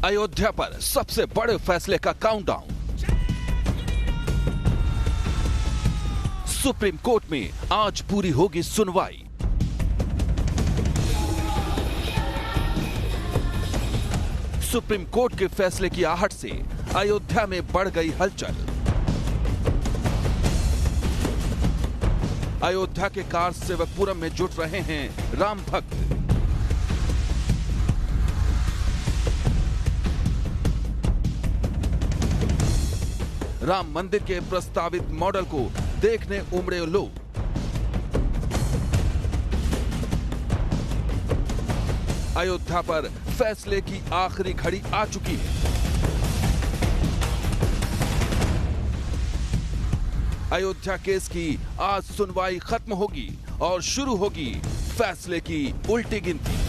अयोध्या पर सबसे बड़े फैसले का काउंटडाउन। सुप्रीम कोर्ट में आज पूरी होगी सुनवाई। सुप्रीम कोर्ट के फैसले की आहट से अयोध्या में बढ़ गई हलचल। अयोध्या के कार सेवकपुरम में जुट रहे हैं राम भक्त। राम मंदिर के प्रस्तावित मॉडल को देखने उमड़े लोग। अयोध्या पर फैसले की आखिरी घड़ी आ चुकी है। अयोध्या केस की आज सुनवाई खत्म होगी और शुरू होगी फैसले की उल्टी गिनती।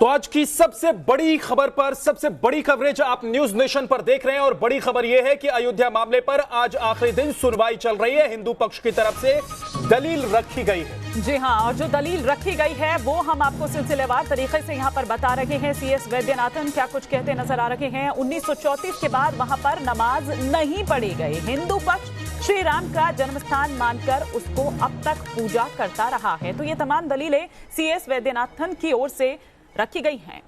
तो आज की सबसे बड़ी खबर पर सबसे बड़ी कवरेज आप न्यूज नेशन पर देख रहे हैं और बड़ी खबर यह है कि अयोध्या मामले पर आज आखिरी दिन सुनवाई चल रही है। हिंदू पक्ष की तरफ से दलील रखी गई है। जी हां, और जो दलील रखी गई है वो हम आपको सिलसिलेवार तरीके से यहां पर बता रहे हैं। सीएस वैद्यनाथन क्या कुछ कहते नजर आ रहे हैं। 1934 के बाद वहां पर नमाज नहीं पढ़ी गई। हिंदू पक्ष श्री राम का जन्मस्थान मानकर उसको अब तक पूजा करता रहा है। तो ये तमाम दलीलें सीएस वैद्यनाथन की ओर से रखी गई हैं।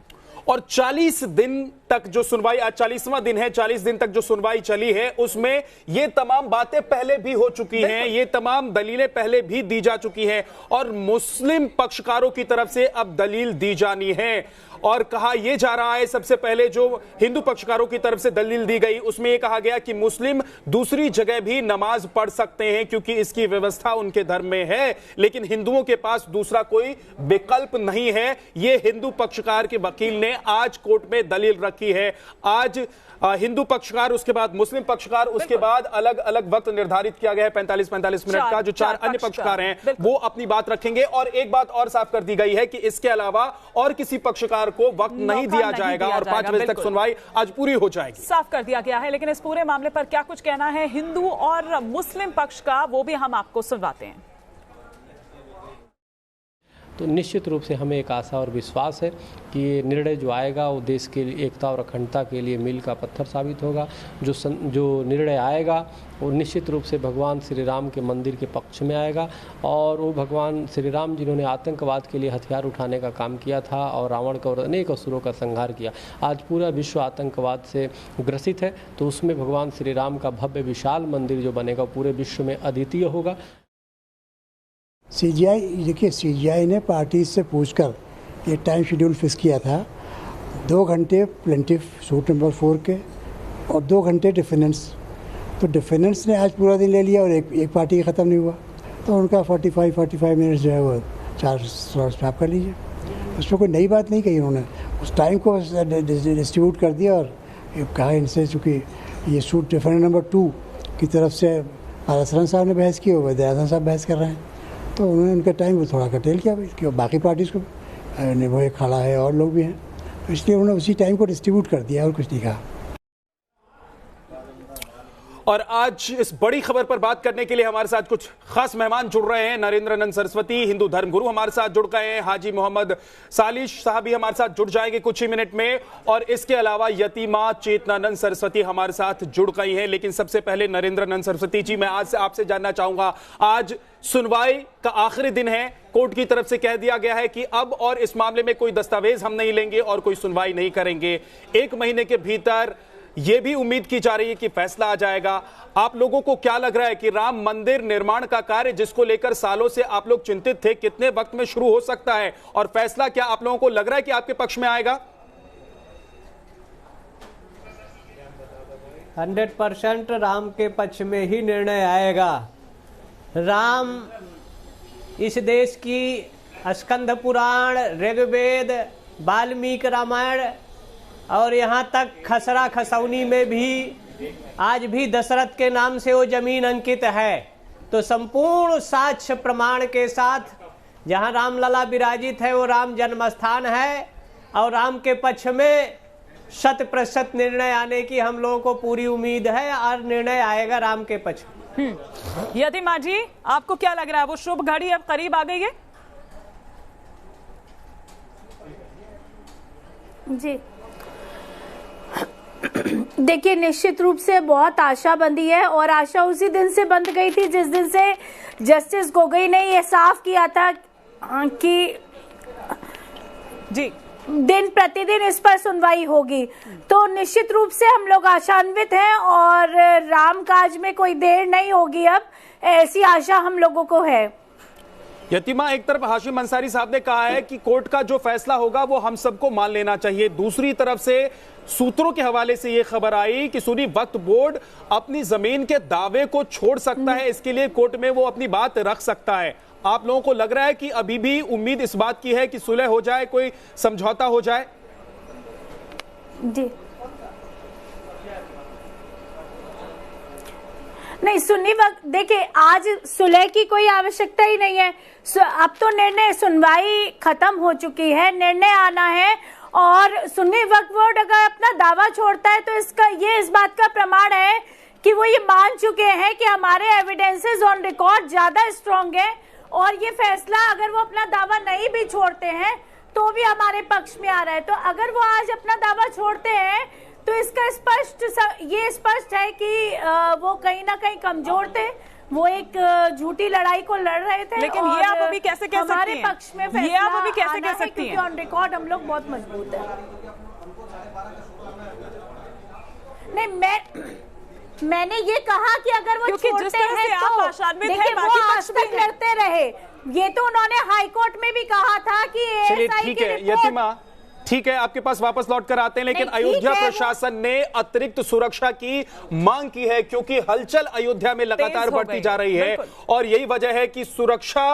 और 40 दिन तक जो सुनवाई, आज 40वां दिन है, 40 दिन तक जो सुनवाई चली है उसमें ये तमाम बातें पहले भी हो चुकी हैं, ये तमाम दलीलें पहले भी दी जा चुकी हैं और मुस्लिम पक्षकारों की तरफ से अब दलील दी जानी है। और कहा यह जा रहा है, सबसे पहले जो हिंदू पक्षकारों की तरफ से दलील दी गई उसमें यह कहा गया कि मुस्लिम दूसरी जगह भी नमाज पढ़ सकते हैं क्योंकि इसकी व्यवस्था उनके धर्म में है, लेकिन हिंदुओं के पास दूसरा कोई विकल्प नहीं है। यह हिंदू पक्षकार के वकील ने आज कोर्ट में दलील रखी है। आज हिंदू पक्षकार, उसके बाद मुस्लिम पक्षकार, उसके बाद अलग अलग वक्त निर्धारित किया गया है 45-45 मिनट का। जो चार अन्य पक्षकार हैं वो अपनी बात रखेंगे। और एक बात और साफ कर दी गई है कि इसके अलावा और किसी पक्षकार को वक्त नहीं दिया जाएगा और 5 बजे तक सुनवाई आज पूरी हो जाएगी। साफ कर दिया गया है। लेकिन इस पूरे मामले पर क्या कुछ कहना है हिंदू और मुस्लिम पक्ष का, वो भी हम आपको सुनवाते हैं। तो निश्चित रूप से हमें एक आशा और विश्वास है कि ये निर्णय जो आएगा वो देश के लिए एकता और अखंडता के लिए मील का पत्थर साबित होगा। जो निर्णय आएगा वो निश्चित रूप से भगवान श्री राम के मंदिर के पक्ष में आएगा। और वो भगवान श्री राम जिन्होंने आतंकवाद के लिए हथियार उठाने का काम किया था और रावण का और अनेक असुरों का संहार किया, आज पूरा विश्व आतंकवाद से ग्रसित है। तो उसमें भगवान श्री राम का भव्य विशाल मंदिर जो बनेगा पूरे विश्व में अद्वितीय होगा। सीजीआई, देखिए सीजीआई ने पार्टी से पूछकर ये टाइम शेड्यूल फिक्स किया था, 2 घंटे प्लेंटिफ सूट नंबर 4 के और 2 घंटे डिफेंस। तो डिफेंस ने आज पूरा दिन ले लिया और एक पार्टी ख़त्म नहीं हुआ, तो उनका 45 मिनट्स जो है वो 4 स्लॉट्स में आप कर लीजिए। उसमें कोई नई बात नहीं कही उन्होंने, उस टाइम को डिस्ट्रीब्यूट कर दिया और कहा इनसे, चूँकि ये सूट डिफेंस नंबर 2 की तरफ से आरसरन साहब ने बहस की और वैद्यनाथन साहब बहस कर रहे हैं, तो उन्होंने उनका टाइम थोड़ा कटेल किया कि बाकी पार्टीज़ को, वो खड़ा है और लोग भी हैं, तो इसलिए उन्होंने उसी टाइम को डिस्ट्रीब्यूट कर दिया और कुछ नहीं कहा। और आज इस बड़ी खबर पर बात करने के लिए हमारे साथ कुछ खास मेहमान जुड़ रहे हैं। नरेंद्रानंद सरस्वती, हिंदू धर्म गुरु, हमारे साथ जुड़ गए हैं। हाजी मोहम्मद सालिश साहब भी हमारे साथ जुड़ जाएंगे कुछ ही मिनट में। और इसके अलावा यतीमा चेतनानंद सरस्वती हमारे साथ जुड़ गई हैं। लेकिन सबसे पहले नरेंद्रानंद सरस्वती जी, मैं आज से आपसे जानना चाहूंगा, आज सुनवाई का आखिरी दिन है, कोर्ट की तरफ से कह दिया गया है कि अब और इस मामले में कोई दस्तावेज हम नहीं लेंगे और कोई सुनवाई नहीं करेंगे। 1 महीने के भीतर यह भी उम्मीद की जा रही है कि फैसला आ जाएगा। आप लोगों को क्या लग रहा है कि राम मंदिर निर्माण का कार्य जिसको लेकर सालों से आप लोग चिंतित थे, कितने वक्त में शुरू हो सकता है और फैसला क्या आप लोगों को लग रहा है कि आपके पक्ष में आएगा? 100% राम के पक्ष में ही निर्णय आएगा। राम इस देश की स्कंद पुराण, ऋग्वेद, वाल्मीकि रामायण और यहाँ तक खसरा खसौनी में भी आज भी दशरथ के नाम से वो जमीन अंकित है। तो संपूर्ण साक्ष्य प्रमाण के साथ जहाँ रामलला विराजित है वो राम जन्मस्थान है और राम के पक्ष में 100% निर्णय आने की हम लोगों को पूरी उम्मीद है और निर्णय आएगा राम के पक्ष में। यतिमा जी, आपको क्या लग रहा है, वो शुभ घड़ी अब करीब आ गई है? जी देखिए, निश्चित रूप से बहुत आशा बंधी है और आशा उसी दिन से बंध गई थी जिस दिन से जस्टिस गोगोई ने ये साफ किया था कि जी दिन प्रतिदिन इस पर सुनवाई होगी। तो निश्चित रूप से हम लोग आशान्वित हैं और रामकाज में कोई देर नहीं होगी, अब ऐसी आशा हम लोगों को है। यतिमा, एक तरफ हाशिम अंसारी साहब ने कहा है कि कोर्ट का जो फैसला होगा वो हम सबको मान लेना चाहिए, दूसरी तरफ से सूत्रों के हवाले से ये खबर आई कि सुन्नी वक्फ बोर्ड अपनी जमीन के दावे को छोड़ सकता है, इसके लिए कोर्ट में वो अपनी बात रख सकता है। आप लोगों को लग रहा है कि अभी भी उम्मीद इस बात की है कि सुलह हो जाए, कोई समझौता हो जाए? जी नहीं, सुन्नी वक्त देखिए, आज सुलह की कोई आवश्यकता ही नहीं है। अब तो निर्णय, सुनवाई खत्म हो चुकी है, निर्णय आना है और सुन्नी वक्फ बोर्ड अगर अपना दावा छोड़ता है तो ये इस बात का प्रमाण है कि वो ये मान चुके हैं कि हमारे एविडेंसेस ऑन रिकॉर्ड ज्यादा स्ट्रांग है और ये फैसला अगर वो अपना दावा नहीं भी छोड़ते हैं तो भी हमारे पक्ष में आ रहा है। तो अगर वो आज अपना दावा छोड़ते हैं तो इसका ये स्पष्ट है कि वो कहीं ना कहीं कमजोर थे, वो एक झूठी लड़ाई को लड़ रहे थे। लेकिन ये आप अभी कैसे कह सकती हैं? हमारे पक्ष में ये आप अभी कैसे कह सकती हैं? ऑन रिकॉर्ड हम लोग बहुत मजबूत है। नहीं, मैंने ये कहा कि अगर वो छोड़ते हैं तो देखिए वो आज तक लड़ते रहे, ये तो उन्होंने हाईकोर्ट में भी कहा था कि ठीक है यतिमा, ठीक है, आपके पास वापस लौट कर आते हैं, लेकिन अयोध्या प्रशासन ने अतिरिक्त सुरक्षा की मांग की है क्योंकि हलचल अयोध्या में लगातार बढ़ती जा रही है और यही वजह है कि सुरक्षा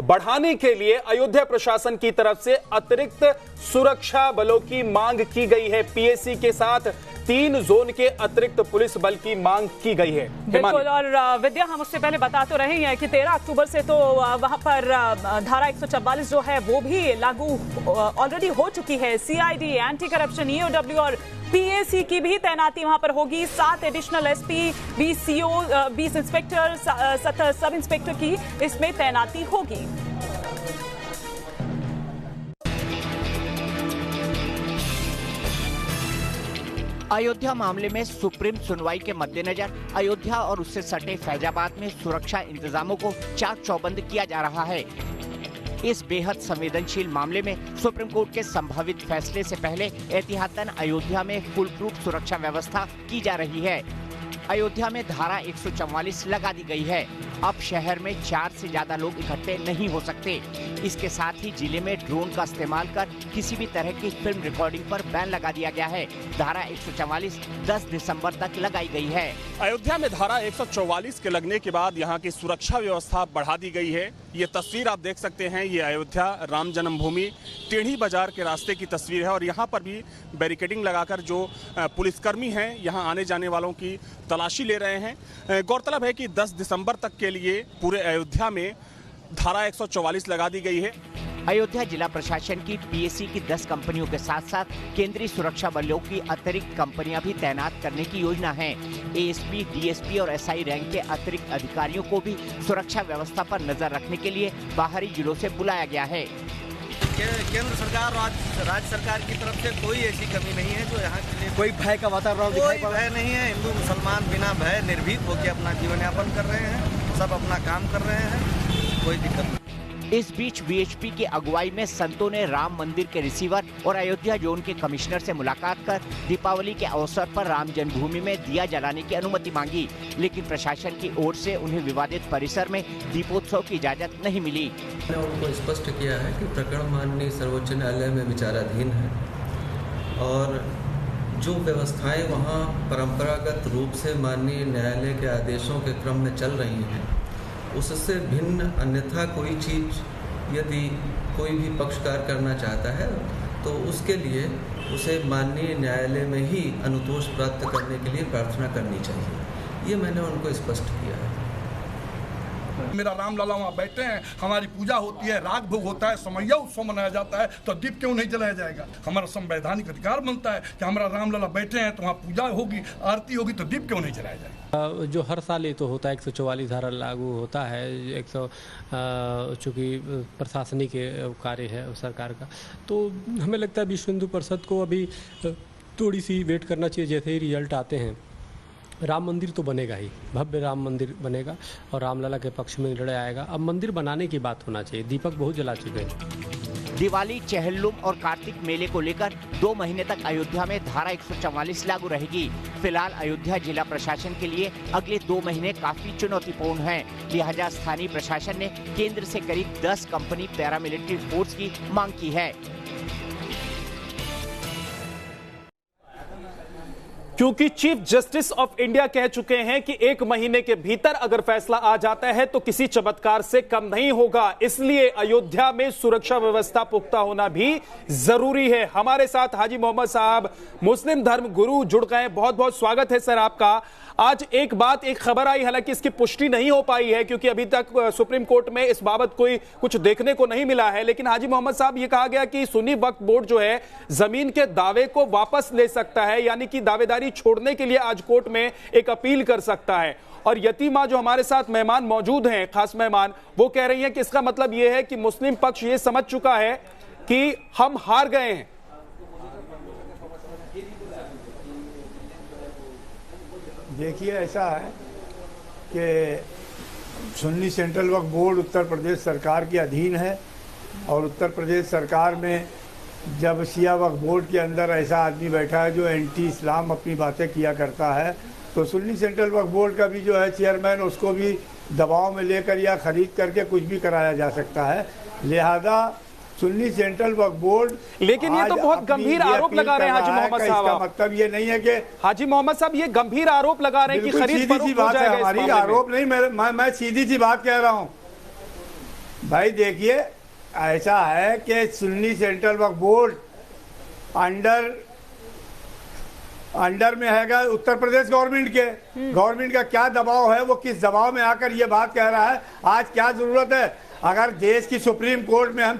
बढ़ाने के लिए अयोध्या प्रशासन की तरफ से अतिरिक्त सुरक्षा बलों की मांग की गई है। पीएसी के साथ 3 जोन के अतिरिक्त पुलिस बल की मांग की गई है। बिल्कुल, और विद्या, हम उससे पहले बता तो रहे हैं कि 13 अक्टूबर से तो वहां पर धारा 144 जो है वो भी लागू ऑलरेडी हो चुकी है। सीआईडी, एंटी करप्शन, ईओडब्ल्यू और पीएसी की भी तैनाती वहां पर होगी। 7 additional SP, 20 CO, 20 inspector, 17 sub inspector की इसमें तैनाती होगी। अयोध्या मामले में सुप्रीम सुनवाई के मद्देनजर अयोध्या और उससे सटे फैजाबाद में सुरक्षा इंतजामों को चाक चौबंद किया जा रहा है। इस बेहद संवेदनशील मामले में सुप्रीम कोर्ट के संभावित फैसले से पहले एहतियातन अयोध्या में फुल प्रूफ सुरक्षा व्यवस्था की जा रही है। अयोध्या में धारा 144 लगा दी गई है। अब शहर में 4 से ज्यादा लोग इकट्ठे नहीं हो सकते। इसके साथ ही जिले में ड्रोन का इस्तेमाल कर किसी भी तरह की फिल्म रिकॉर्डिंग पर बैन लगा दिया गया है। धारा 144 10 दिसंबर तक लगाई गई है। अयोध्या में धारा 144 के लगने के बाद यहाँ की सुरक्षा व्यवस्था बढ़ा दी गई है। ये तस्वीर आप देख सकते हैं, ये अयोध्या राम जन्मभूमि टेढ़ी बाजार के रास्ते की तस्वीर है और यहाँ पर भी बैरिकेडिंग लगाकर जो पुलिसकर्मी हैं यहाँ आने जाने वालों की तलाशी ले रहे हैं। गौरतलब है कि 10 दिसंबर तक के लिए पूरे अयोध्या में धारा 144 लगा दी गई है। अयोध्या जिला प्रशासन की पीएसी की 10 कंपनियों के साथ साथ केंद्रीय सुरक्षा बलों की अतिरिक्त कंपनियां भी तैनात करने की योजना है। एएसपी, डीएसपी और एसआई रैंक के अतिरिक्त अधिकारियों को भी सुरक्षा व्यवस्था पर नजर रखने के लिए बाहरी जिलों से बुलाया गया है। केंद्र सरकार और राज्य सरकार की तरफ से कोई ऐसी कमी नहीं है जो यहाँ के लिए कोई भय का वातावरण दिखाई पड़ रहा है। नहीं है, हिंदू मुसलमान बिना भय निर्भीक होकर अपना जीवन यापन कर रहे हैं, सब अपना काम कर रहे हैं, कोई दिक्कत नहीं। इस बीच बीएचपी की अगुवाई में संतों ने राम मंदिर के रिसीवर और अयोध्या जोन के कमिश्नर से मुलाकात कर दीपावली के अवसर पर राम जन्मभूमि में दिया जलाने की अनुमति मांगी, लेकिन प्रशासन की ओर से उन्हें विवादित परिसर में दीपोत्सव की इजाजत नहीं मिली। मैंने उनको स्पष्ट किया है कि प्रकरण माननीय सर्वोच्च न्यायालय में विचाराधीन है और जो व्यवस्थाएं वहां परंपरागत रूप से माननीय न्यायालय के आदेशों के क्रम में चल रही हैं, उससे भिन्न अन्यथा कोई चीज़ यदि कोई भी पक्षकार करना चाहता है तो उसके लिए उसे माननीय न्यायालय में ही अनुतोष प्राप्त करने के लिए प्रार्थना करनी चाहिए। ये मैंने उनको स्पष्ट किया है। मेरा रामलला वहाँ बैठे हैं, हमारी पूजा होती है, राग भोग होता है, समैया उत्सव मनाया जाता है, तो दीप क्यों नहीं जलाया जाएगा? हमारा संवैधानिक अधिकार बनता है कि हमारा रामलला बैठे हैं तो वहाँ पूजा होगी, आरती होगी, तो दीप क्यों नहीं जलाया जाएगा? जो हर साल ये तो होता है 144 धारा लागू होता है, 100 चूँकि प्रशासनिक कार्य है सरकार का, तो हमें लगता है विश्व हिंदू परिषद को अभी थोड़ी सी वेट करना चाहिए। जैसे ही रिजल्ट आते हैं, राम मंदिर तो बनेगा ही, भव्य राम मंदिर बनेगा और रामलला के पक्ष में निर्णय आएगा। अब मंदिर बनाने की बात होना चाहिए, दीपक बहुत जला चुके हैं। दिवाली, चेहल्लुम और कार्तिक मेले को लेकर 2 महीने तक अयोध्या में धारा 144 लागू रहेगी। फिलहाल अयोध्या जिला प्रशासन के लिए अगले 2 महीने काफी चुनौतीपूर्ण हैं। लिहाजा स्थानीय प्रशासन ने केंद्र से करीब 10 कंपनी पैरामिलिट्री फोर्स की मांग की है। क्योंकि चीफ जस्टिस ऑफ इंडिया कह चुके हैं कि 1 महीने के भीतर अगर फैसला आ जाता है तो किसी चमत्कार से कम नहीं होगा, इसलिए अयोध्या में सुरक्षा व्यवस्था पुख्ता होना भी जरूरी है। हमारे साथ हाजी मोहम्मद साहब, मुस्लिम धर्म गुरु जुड़ गए। बहुत बहुत स्वागत है सर आपका। आज एक खबर आई, हालांकि इसकी पुष्टि नहीं हो पाई है क्योंकि अभी तक सुप्रीम कोर्ट में इस बाबत कोई कुछ देखने को नहीं मिला है, लेकिन हाजी मोहम्मद साहब ये कहा गया कि सुन्नी वक्फ बोर्ड जो है जमीन के दावे को वापस ले सकता है, यानी कि दावेदारी छोड़ने के लिए आज कोर्ट में एक अपील कर सकता है। और यतीमा जो हमारे साथ मेहमान मौजूद हैं, खास मेहमान, वो कह रही हैं कि इसका मतलब यह है कि मुस्लिम पक्ष ये समझ चुका है कि हम हार गए हैं। देखिए, ऐसा है कि सुन्नी सेंट्रल वक्फ बोर्ड उत्तर प्रदेश सरकार के अधीन है और उत्तर प्रदेश सरकार में जब शिया वक्फ बोर्ड के अंदर ऐसा आदमी बैठा है जो एंटी इस्लाम अपनी बातें किया करता है, तो सुन्नी सेंट्रल वक्फ बोर्ड का भी जो है चेयरमैन, उसको भी दबाव में लेकर या खरीद करके कुछ भी कराया जा सकता है। लिहाजा सुन्नी सेंट्रल वक्फ बोर्ड, लेकिन ये तो बहुत गंभीर आरोप लगा रहे हैं हाजी मोहम्मद साहब। इसका मतलब ये नहीं है कि हाजी मोहम्मद साहब ये गंभीर आरोप लगा रहे हैं कि खरीद फरोख्त हो जाएगा। हमारी आरोप नहीं, मैं सीधी सी बात कह रहा हूं भाई। देखिए, ऐसा है कि सुन्नी सेंट्रल वक्फ बोर्ड अंडर में हैगा उत्तर प्रदेश गवर्नमेंट का क्या दबाव है, वो किस दबाव में आकर ये बात कह रहा है। आज क्या जरूरत है? अगर देश की सुप्रीम कोर्ट में हम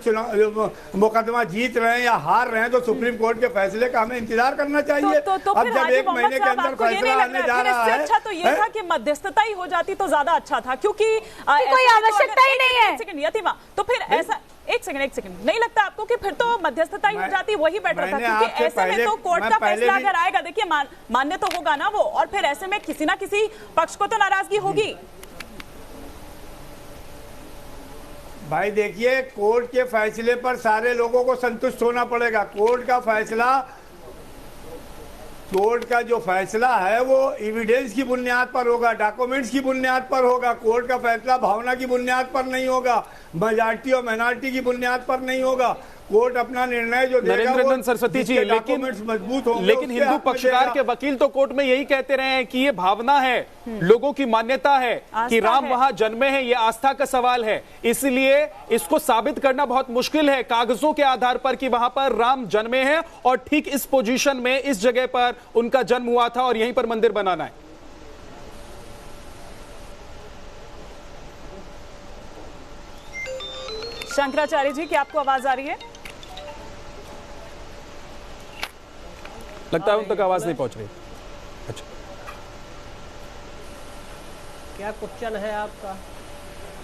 मुकदमा जीत रहे हैं या हार रहे हैं तो सुप्रीम कोर्ट के फैसले का हमें इंतजार करना चाहिए। तो अब जब 1 महीने के अंदर फैसला आने जा रहा है, अच्छा तो ये था कि मध्यस्थता ही हो जाती तो ज्यादा अच्छा था, क्योंकि कोई आवश्यकता ही नहीं है। सेकंड यतीमा, तो फिर ऐसा एक सेकंड नहीं लगता आपको कि फिर तो मध्यस्थता ही हो जाती वही बेटर था? क्योंकि ऐसे में तो कोर्ट का फैसला अगर आएगा, देखिए मान्य तो होगा ना वो, और फिर ऐसे में किसी ना किसी पक्ष को तो नाराजगी होगी। भाई देखिए, कोर्ट के फैसले पर सारे लोगों को संतुष्ट होना पड़ेगा। कोर्ट का जो फैसला है वो एविडेंस की बुनियाद पर होगा, डॉक्यूमेंट्स की बुनियाद पर होगा। कोर्ट का फैसला भावना की बुनियाद पर नहीं होगा, मेजॉरिटी और माइनॉरिटी की बुनियाद पर नहीं होगा। कोर्ट अपना निर्णय जो देगा, नरेंद्र सरस्वती जी, लेकिन हिंदू पक्षकार के वकील तो कोर्ट में यही कहते रहे हैं कि ये भावना है, लोगों की मान्यता है कि राम वहां जन्मे हैं, ये आस्था का सवाल है, इसलिए इसको साबित करना बहुत मुश्किल है कागजों के आधार पर कि वहां पर राम जन्मे हैं और ठीक इस पोजीशन में, इस जगह पर उनका जन्म हुआ था और यहीं पर मंदिर बनाना है। शंकराचार्य जी, क्या आपको आवाज आ रही है? लगता है उन तक आवाज नहीं पहुंच रही। अच्छा, क्या क्वेश्चन है आपका?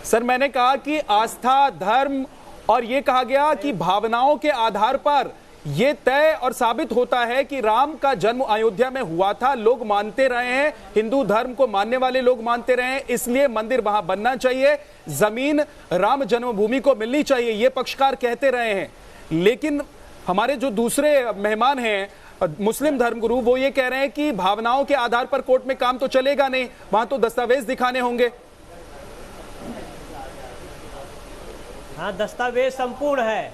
सर, मैंने कहा कि आस्था, धर्म और ये कहा गया कि भावनाओं के आधार पर ये तय और साबित होता है कि राम का जन्म अयोध्या में हुआ था, लोग मानते रहे हैं, हिंदू धर्म को मानने वाले लोग मानते रहे हैं, इसलिए मंदिर वहां बनना चाहिए, जमीन राम जन्मभूमि को मिलनी चाहिए, ये पक्षकार कहते रहे हैं। लेकिन हमारे जो दूसरे मेहमान हैं मुस्लिम धर्मगुरु, वो ये कह रहे हैं कि भावनाओं के आधार पर कोर्ट में काम तो चलेगा नहीं, वहां तो दस्तावेज दिखाने होंगे। हाँ, दस्तावेज संपूर्ण है।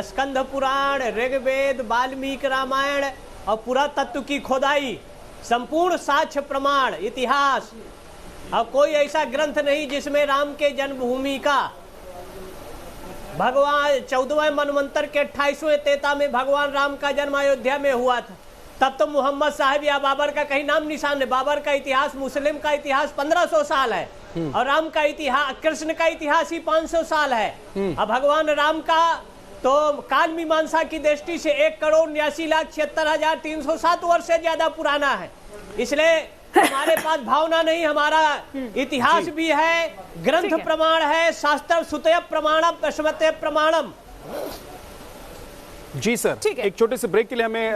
स्कंद पुराण, ऋग्वेद, वाल्मीकि रामायण और पुरातत्व की खोदाई, संपूर्ण साक्ष्य प्रमाण, इतिहास, और कोई ऐसा ग्रंथ नहीं जिसमें राम के जन्मभूमि का, भगवान 14वें मनवंतर के 28वें तेता में भगवान राम का जन्म अयोध्या में हुआ था। तब तो मोहम्मद साहब या बाबर का कहीं नाम निशान है। बाबर का इतिहास, मुस्लिम का इतिहास 1500 साल है। और राम का इतिहास, कृष्ण का इतिहास ही 500 साल है। अब भगवान राम का तो काल मीमांसा की दृष्टि से 1,79,76,307 वर्ष से ज्यादा पुराना है। इसलिए हमारे पास भावना नहीं, हमारा इतिहास भी है, ग्रंथ प्रमाण है, शास्त्र सुतय प्रमाणम स्मृतय प्रमाणम। जी सर, एक छोटे से ब्रेक के लिए हमें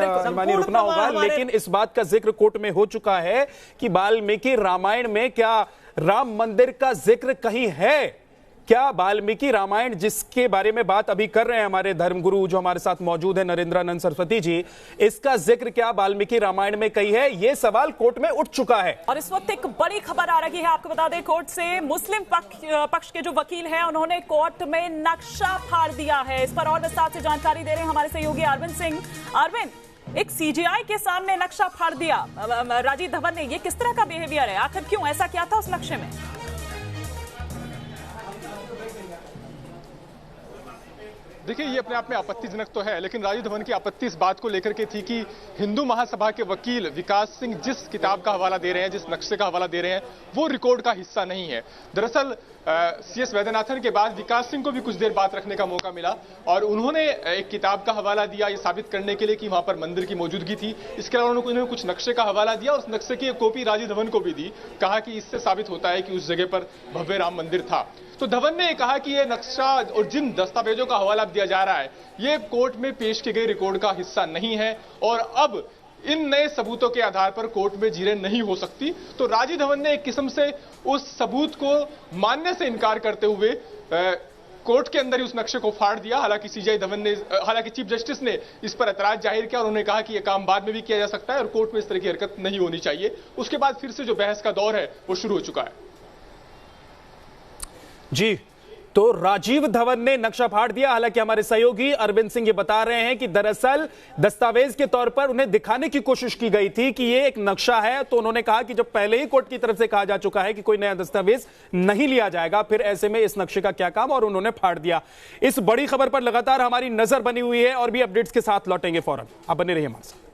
रुकना होगा, लेकिन इस बात का जिक्र कोर्ट में हो चुका है कि वाल्मीकि रामायण में क्या राम मंदिर का जिक्र कहीं है? क्या वाल्मीकि रामायण, जिसके बारे में बात अभी कर रहे हैं हमारे धर्मगुरु जो हमारे साथ मौजूद है नरेंद्रानंद सरस्वती जी, इसका जिक्र क्या वाल्मीकि रामायण में कहीं है? यह सवाल कोर्ट में उठ चुका है। और इस वक्त एक बड़ी खबर आ रही है, आपको बता दें, कोर्ट से मुस्लिम पक्ष के जो वकील हैं उन्होंने कोर्ट में नक्शा फाड़ दिया है। इस पर और विस्तार से जानकारी दे रहे हैं हमारे सहयोगी अरविंद सिंह। अरविंद, एक सीजेआई के सामने नक्शा फाड़ दिया राजीव धवन ने, ये किस तरह का बिहेवियर है? आखिर क्यों, ऐसा क्या था उस नक्शे में? देखिए, ये अपने आप में आपत्तिजनक तो है, लेकिन राजीव धवन की आपत्ति इस बात को लेकर के थी कि हिंदू महासभा के वकील विकास सिंह जिस किताब का हवाला दे रहे हैं, जिस नक्शे का हवाला दे रहे हैं, वो रिकॉर्ड का हिस्सा नहीं है। दरअसल CS वैद्यनाथन के बाद विकास सिंह को भी कुछ देर बात रखने का मौका मिला और उन्होंने एक किताब का हवाला दिया ये साबित करने के लिए कि वहां पर मंदिर की मौजूदगी थी। इसके अलावा उन्होंने कुछ नक्शे का हवाला दिया और उस नक्शे की एक कॉपी राजीव धवन को भी दी, कहा कि इससे साबित होता है कि उस जगह पर भव्य राम मंदिर था। तो धवन ने कहा कि यह नक्शा और जिन दस्तावेजों का हवाला दिया जा रहा है ये कोर्ट में पेश किए गए रिकॉर्ड का हिस्सा नहीं है और अब इन नए सबूतों के आधार पर कोर्ट में जीरें नहीं हो सकती। तो राजीव धवन ने एक किस्म से उस सबूत को मानने से इनकार करते हुए कोर्ट के अंदर ही उस नक्शे को फाड़ दिया। हालांकि चीफ जस्टिस ने इस पर ऐतराज जाहिर किया और उन्होंने कहा कि यह काम बाद में भी किया जा सकता है और कोर्ट में इस तरह की हरकत नहीं होनी चाहिए। उसके बाद फिर से जो बहस का दौर है वो शुरू हो चुका है। जी, तो राजीव धवन ने नक्शा फाड़ दिया। हालांकि हमारे सहयोगी अरविंद सिंह ये बता रहे हैं कि दरअसल दस्तावेज के तौर पर उन्हें दिखाने की कोशिश की गई थी कि ये एक नक्शा है, तो उन्होंने कहा कि जब पहले ही कोर्ट की तरफ से कहा जा चुका है कि कोई नया दस्तावेज नहीं लिया जाएगा, फिर ऐसे में इस नक्शे का क्या काम, और उन्होंने फाड़ दिया। इस बड़ी खबर पर लगातार हमारी नजर बनी हुई है और भी अपडेट्स के साथ लौटेंगे फौरन। आप बने रहिए हमारे साथ।